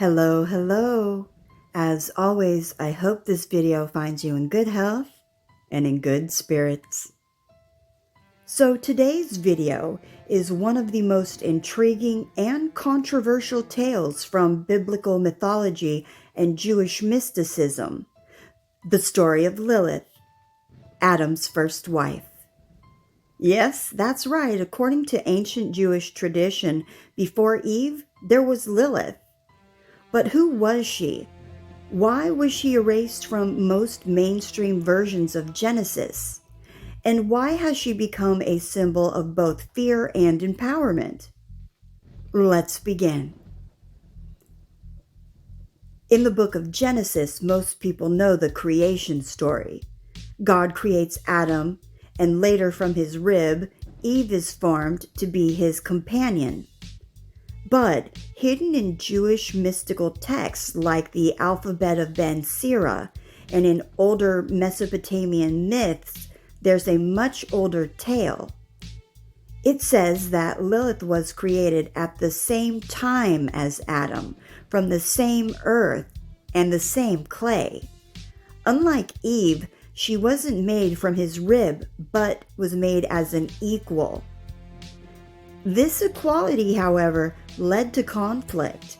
Hello, hello. As always, I hope this video finds you in good health and in good spirits. So today's video is one of the most intriguing and controversial tales from biblical mythology and Jewish mysticism, the story of Lilith, Adam's first wife. Yes, that's right. According to ancient Jewish tradition, before Eve, there was Lilith. But who was she? Why was she erased from most mainstream versions of Genesis? And why has she become a symbol of both fear and empowerment? Let's begin. In the book of Genesis, most people know the creation story. God creates Adam, and later from his rib, Eve is formed to be his companion. But hidden in Jewish mystical texts like the Alphabet of Ben Sira and in older Mesopotamian myths, there's a much older tale. It says that Lilith was created at the same time as Adam, from the same earth and the same clay. Unlike Eve, she wasn't made from his rib, but was made as an equal. This equality, however, led to conflict.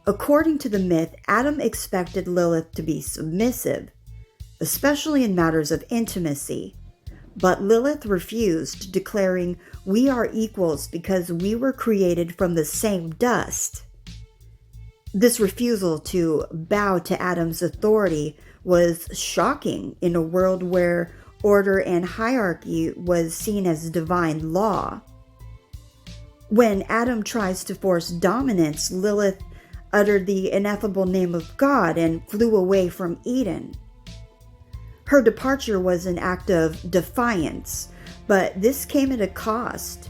According to the myth, Adam expected Lilith to be submissive, especially in matters of intimacy. But Lilith refused, declaring, "We are equals because we were created from the same dust." This refusal to bow to Adam's authority was shocking in a world where order and hierarchy was seen as divine law. When Adam tries to force dominance, Lilith uttered the ineffable name of God and flew away from Eden. Her departure was an act of defiance, but this came at a cost.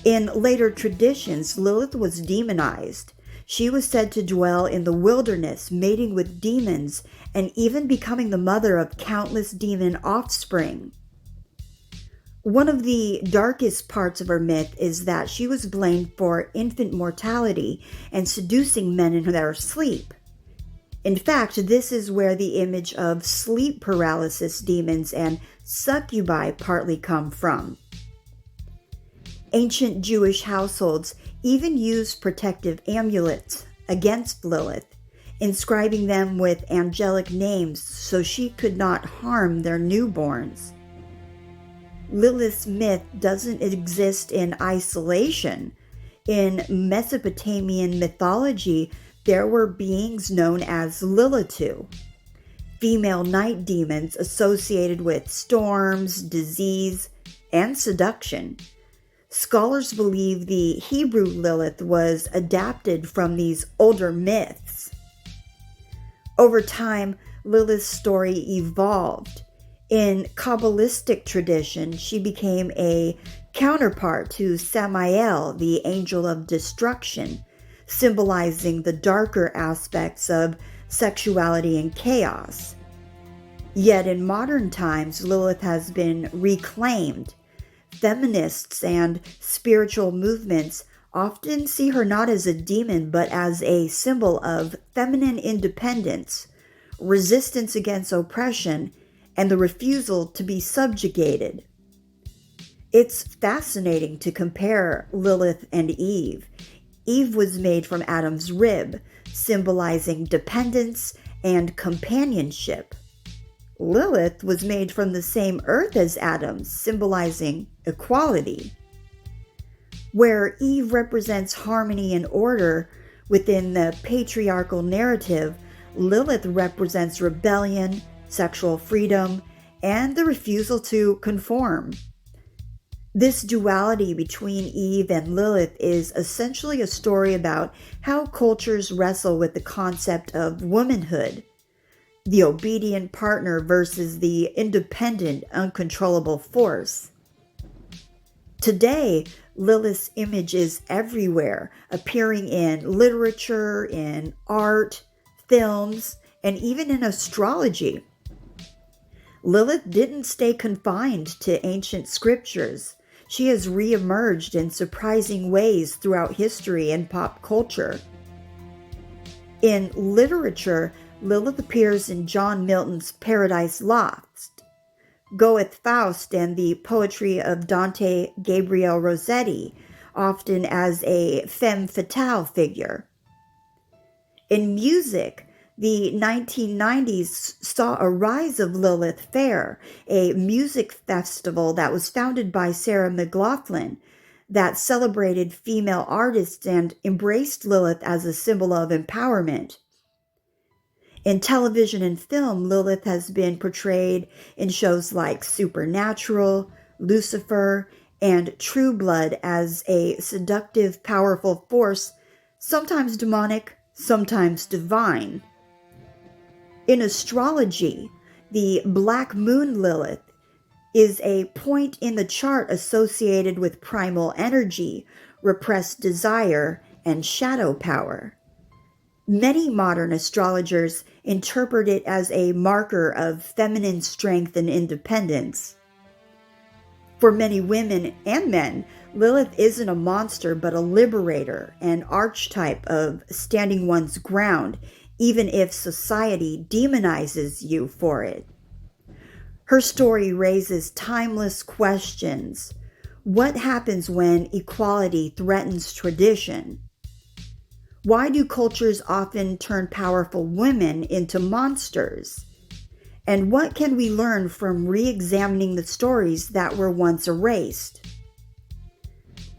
In later traditions, Lilith was demonized. She was said to dwell in the wilderness, mating with demons, and even becoming the mother of countless demon offspring. One of the darkest parts of her myth is that she was blamed for infant mortality and seducing men in their sleep. In fact, this is where the image of sleep paralysis demons and succubi partly come from. Ancient Jewish households even used protective amulets against Lilith, inscribing them with angelic names so she could not harm their newborns. Lilith's myth doesn't exist in isolation. In Mesopotamian mythology, there were beings known as Lilitu, female night demons associated with storms, disease, and seduction. Scholars believe the Hebrew Lilith was adapted from these older myths. Over time, Lilith's story evolved. In Kabbalistic tradition, she became a counterpart to Samael, the angel of destruction, symbolizing the darker aspects of sexuality and chaos. Yet in modern times, Lilith has been reclaimed. Feminists and spiritual movements often see her not as a demon, but as a symbol of feminine independence, resistance against oppression, and the refusal to be subjugated. It's fascinating to compare Lilith and Eve. Eve was made from Adam's rib, symbolizing dependence and companionship. Lilith was made from the same earth as Adam, symbolizing equality. Where Eve represents harmony and order within the patriarchal narrative, Lilith represents rebellion, sexual freedom, and the refusal to conform. This duality between Eve and Lilith is essentially a story about how cultures wrestle with the concept of womanhood, the obedient partner versus the independent, uncontrollable force. Today, Lilith's image is everywhere, appearing in literature, in art, films, and even in astrology. Lilith didn't stay confined to ancient scriptures. She has reemerged in surprising ways throughout history and pop culture. In literature, Lilith appears in John Milton's Paradise Lost, Goethe Faust, and the poetry of Dante Gabriel Rossetti, often as a femme fatale figure. In music, the 1990s saw a rise of Lilith Fair, a music festival that was founded by Sarah McLachlan that celebrated female artists and embraced Lilith as a symbol of empowerment. In television and film, Lilith has been portrayed in shows like Supernatural, Lucifer, and True Blood as a seductive, powerful force, sometimes demonic, sometimes divine. In astrology, the Black Moon Lilith is a point in the chart associated with primal energy, repressed desire, and shadow power. Many modern astrologers interpret it as a marker of feminine strength and independence. For many women and men, Lilith isn't a monster but a liberator, an archetype of standing one's ground, even if society demonizes you for it. Her story raises timeless questions. What happens when equality threatens tradition? Why do cultures often turn powerful women into monsters? And what can we learn from re-examining the stories that were once erased?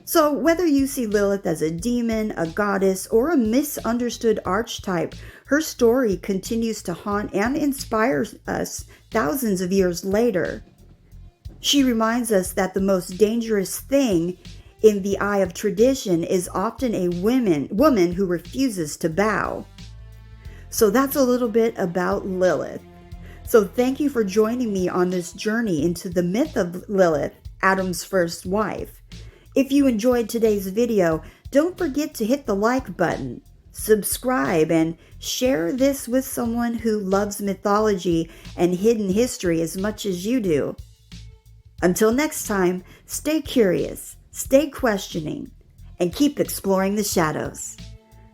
So whether you see Lilith as a demon, a goddess, or a misunderstood archetype, her story continues to haunt and inspire us thousands of years later. She reminds us that the most dangerous thing in the eye of tradition is often a woman who refuses to bow. So that's a little bit about Lilith. So thank you for joining me on this journey into the myth of Lilith, Adam's first wife. If you enjoyed today's video, don't forget to hit the like button, subscribe, and share this with someone who loves mythology and hidden history as much as you do. Until next time, stay curious, stay questioning, and keep exploring the shadows.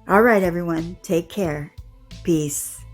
All right, everyone, take care. Peace.